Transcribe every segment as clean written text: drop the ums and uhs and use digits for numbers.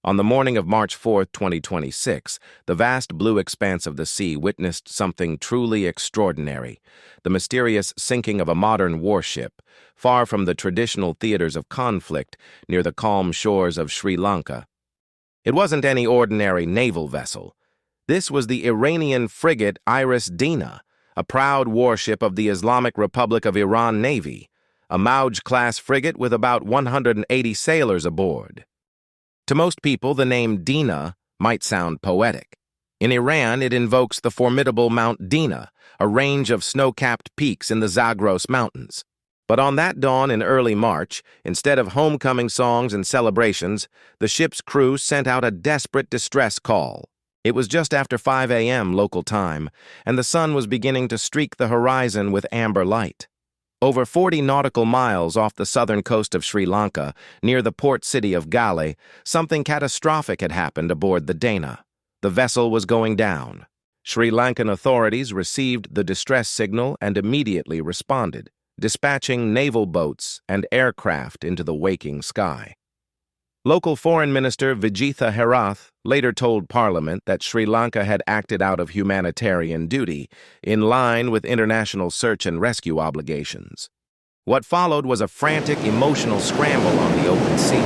On the morning of March 4, 2026, the vast blue expanse of the sea witnessed something truly extraordinary, the mysterious sinking of a modern warship, far from the traditional theaters of conflict near the calm shores of Sri Lanka. It wasn't any ordinary naval vessel. This was the Iranian frigate IRIS Dena, a proud warship of the Islamic Republic of Iran Navy, a Mauj-class frigate with about 180 sailors aboard. To most people, the name Dena might sound poetic. In Iran, it invokes the formidable Mount Dena, a range of snow-capped peaks in the Zagros Mountains. But on that dawn in early March, instead of homecoming songs and celebrations, the ship's crew sent out a desperate distress call. It was just after 5 a.m. local time, and the sun was beginning to streak the horizon with amber light. Over 40 nautical miles off the southern coast of Sri Lanka, near the port city of Galle, something catastrophic had happened aboard the Dena. The vessel was going down. Sri Lankan authorities received the distress signal and immediately responded, dispatching naval boats and aircraft into the waking sky. Local Foreign Minister Vijitha Herath later told Parliament that Sri Lanka had acted out of humanitarian duty, in line with international search and rescue obligations. What followed was a frantic, emotional scramble on the open sea,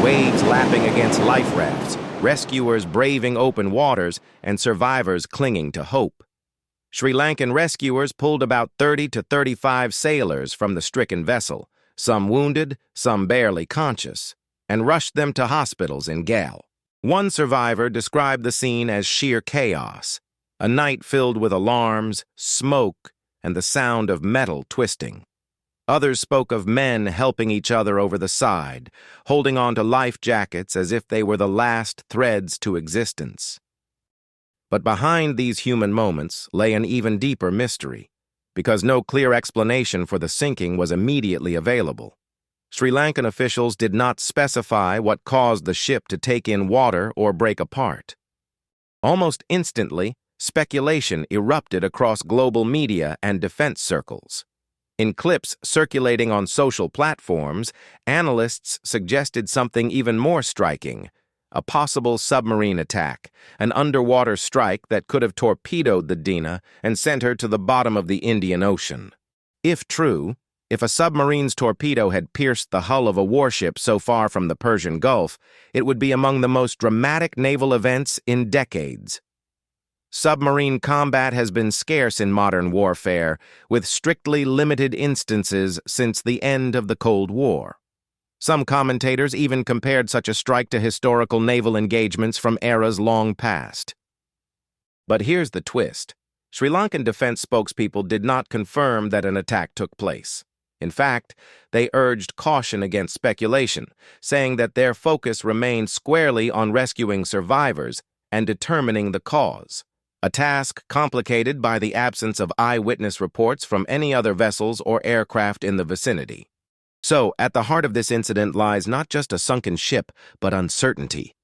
waves lapping against life rafts, rescuers braving open waters, and survivors clinging to hope. Sri Lankan rescuers pulled about 30 to 35 sailors from the stricken vessel, some wounded, some barely conscious, and rushed them to hospitals in Galle. One survivor described the scene as sheer chaos, a night filled with alarms, smoke, and the sound of metal twisting. Others spoke of men helping each other over the side, holding on to life jackets as if they were the last threads to existence. But behind these human moments lay an even deeper mystery, because no clear explanation for the sinking was immediately available. Sri Lankan officials did not specify what caused the ship to take in water or break apart. Almost instantly, speculation erupted across global media and defense circles. In clips circulating on social platforms, analysts suggested something even more striking: a possible submarine attack, an underwater strike that could have torpedoed the Dena and sent her to the bottom of the Indian Ocean. If true, if a submarine's torpedo had pierced the hull of a warship so far from the Persian Gulf, it would be among the most dramatic naval events in decades. Submarine combat has been scarce in modern warfare, with strictly limited instances since the end of the Cold War. Some commentators even compared such a strike to historical naval engagements from eras long past. But here's the twist. Sri Lankan defense spokespeople did not confirm that an attack took place. In fact, they urged caution against speculation, saying that their focus remained squarely on rescuing survivors and determining the cause, a task complicated by the absence of eyewitness reports from any other vessels or aircraft in the vicinity. So, at the heart of this incident lies not just a sunken ship, but uncertainty.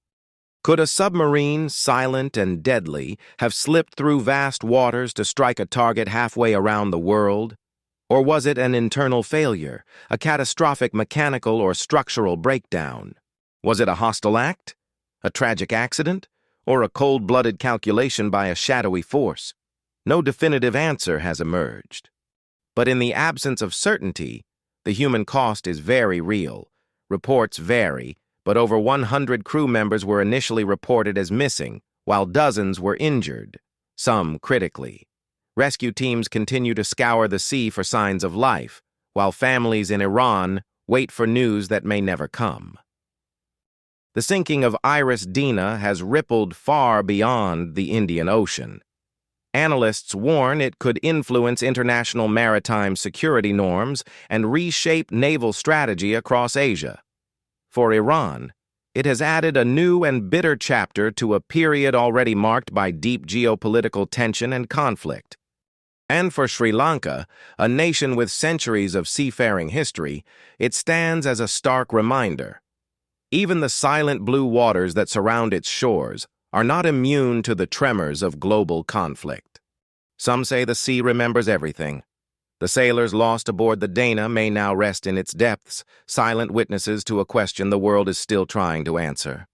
Could a submarine, silent and deadly, have slipped through vast waters to strike a target halfway around the world? Or was it an internal failure, a catastrophic mechanical or structural breakdown? Was it a hostile act, a tragic accident, or a cold-blooded calculation by a shadowy force? No definitive answer has emerged. But in the absence of certainty, the human cost is very real. Reports vary, but over 100 crew members were initially reported as missing, while dozens were injured, some critically. Rescue teams continue to scour the sea for signs of life, while families in Iran wait for news that may never come. The sinking of IRIS Dena has rippled far beyond the Indian Ocean. Analysts warn it could influence international maritime security norms and reshape naval strategy across Asia. For Iran, it has added a new and bitter chapter to a period already marked by deep geopolitical tension and conflict. And for Sri Lanka, a nation with centuries of seafaring history, it stands as a stark reminder. Even the silent blue waters that surround its shores are not immune to the tremors of global conflict. Some say the sea remembers everything. The sailors lost aboard the Dena may now rest in its depths, silent witnesses to a question the world is still trying to answer.